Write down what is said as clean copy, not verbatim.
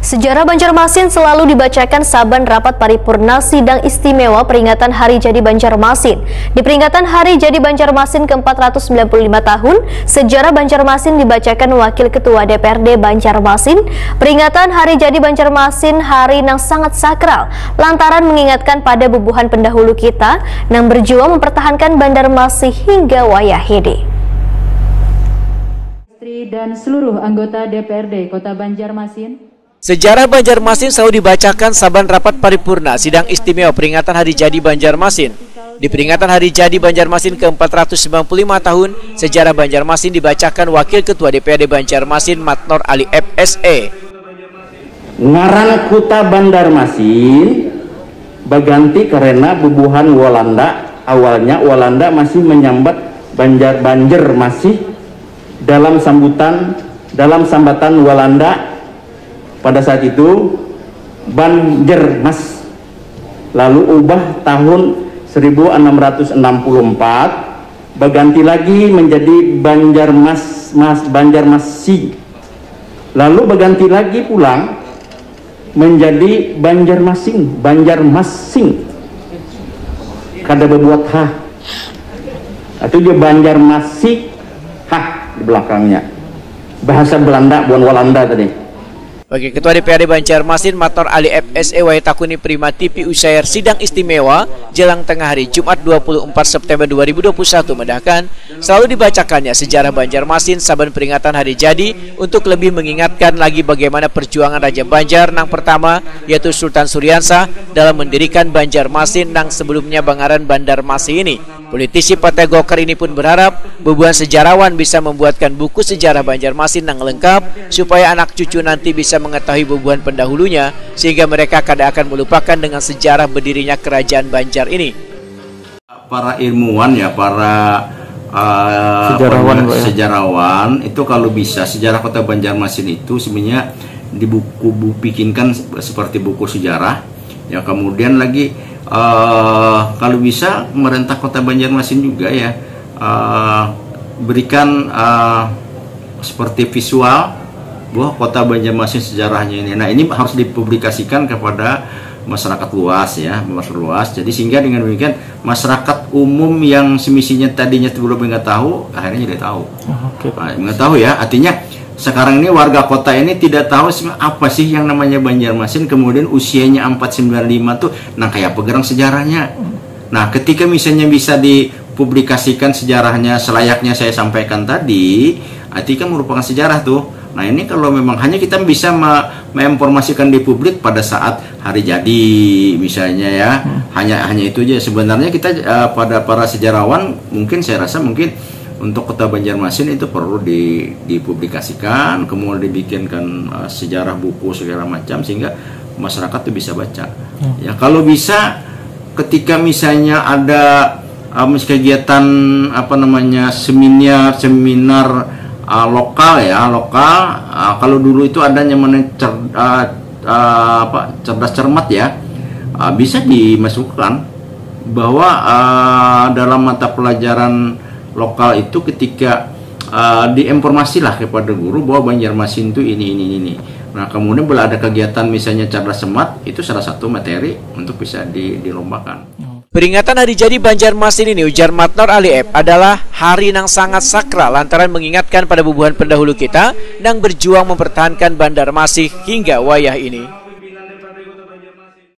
Sejarah Banjarmasin selalu dibacakan saban rapat paripurna sidang istimewa peringatan Hari Jadi Banjarmasin. Di peringatan Hari Jadi Banjarmasin ke-495 tahun, sejarah Banjarmasin dibacakan Wakil Ketua DPRD Banjarmasin. Peringatan Hari Jadi Banjarmasin hari yang sangat sakral, lantaran mengingatkan pada bubuhan pendahulu kita yang berjuang mempertahankan Banjarmasin hingga wayah ini. Dan seluruh anggota DPRD Kota Banjarmasin. Sejarah Banjarmasin selalu dibacakan saban rapat paripurna sidang istimewa peringatan Hari Jadi Banjarmasin. Di peringatan Hari Jadi Banjarmasin ke-495 tahun, sejarah Banjarmasin dibacakan Wakil Ketua DPRD Banjarmasin Matnor Ali FSE. Ngaran Kuta Banjarmasin berganti karena bubuhan Walanda. Awalnya Walanda masih menyambat Banjar masih dalam sambatan Walanda. Pada saat itu Banjarmas, lalu ubah tahun 1664 berganti lagi menjadi Banjarmasi, lalu berganti lagi pulang menjadi Banjarmasing kada berbuat ha atau dia Banjarmasi ha di belakangnya, bahasa Belanda bukan Walanda tadi. Wakil Ketua DPRD Banjarmasin Matnor Ali FSE Waitakuni Prima TV Usair sidang istimewa jelang tengah hari Jumat 24 September 2021 mendahkan selalu dibacakannya sejarah Banjarmasin saban peringatan Hari Jadi untuk lebih mengingatkan lagi bagaimana perjuangan Raja Banjar nang pertama yaitu Sultan Suryansah dalam mendirikan Banjarmasin nang sebelumnya Bangaran Bandarmasin ini. Politisi Partai Golkar ini pun berharap bubuhan sejarawan bisa membuatkan buku sejarah Banjarmasin yang lengkap supaya anak cucu nanti bisa mengetahui bubuhan pendahulunya sehingga mereka kada akan melupakan dengan sejarah berdirinya kerajaan Banjar ini. Para ilmuwan ya, para sejarawan itu kalau bisa sejarah Kota Banjarmasin itu sebenarnya bikinkan seperti buku sejarah ya, kemudian lagi kalau bisa pemerintah Kota Banjarmasin juga ya berikan seperti visual bahwa Kota Banjarmasin sejarahnya ini. Nah, ini harus dipublikasikan kepada masyarakat luas ya, masyarakat luas. Jadi sehingga dengan demikian masyarakat umum yang semestinya tadinya belum tahu akhirnya jadi tahu. Mengetahui ya, artinya sekarang ini warga kota ini tidak tahu apa sih yang namanya Banjarmasin, kemudian usianya 495 tuh nah kayak pegerang sejarahnya. Nah, ketika misalnya bisa dipublikasikan sejarahnya selayaknya saya sampaikan tadi, artinya merupakan sejarah tuh. Nah, ini kalau memang hanya kita bisa menginformasikan di publik pada saat hari jadi misalnya ya, hanya itu aja. Sebenarnya kita pada para sejarawan mungkin saya rasa mungkin untuk Kota Banjarmasin itu perlu dipublikasikan, kemudian dibikinkan sejarah buku segala macam sehingga masyarakat itu bisa baca. Ya, kalau bisa ketika misalnya ada kegiatan seminar lokal ya, kalau dulu itu adanya cerdas cermat ya, bisa dimasukkan bahwa dalam mata pelajaran lokal itu ketika diinformasilah kepada guru bahwa Banjarmasin itu ini. Nah, kemudian bila ada kegiatan misalnya cerdas cermat, itu salah satu materi untuk bisa dilombakan. Peringatan Hari Jadi Banjarmasin ini, ujar Matnor Ali F, adalah hari yang sangat sakral lantaran mengingatkan pada bubuhan pendahulu kita yang berjuang mempertahankan Banjarmasin hingga wayah ini.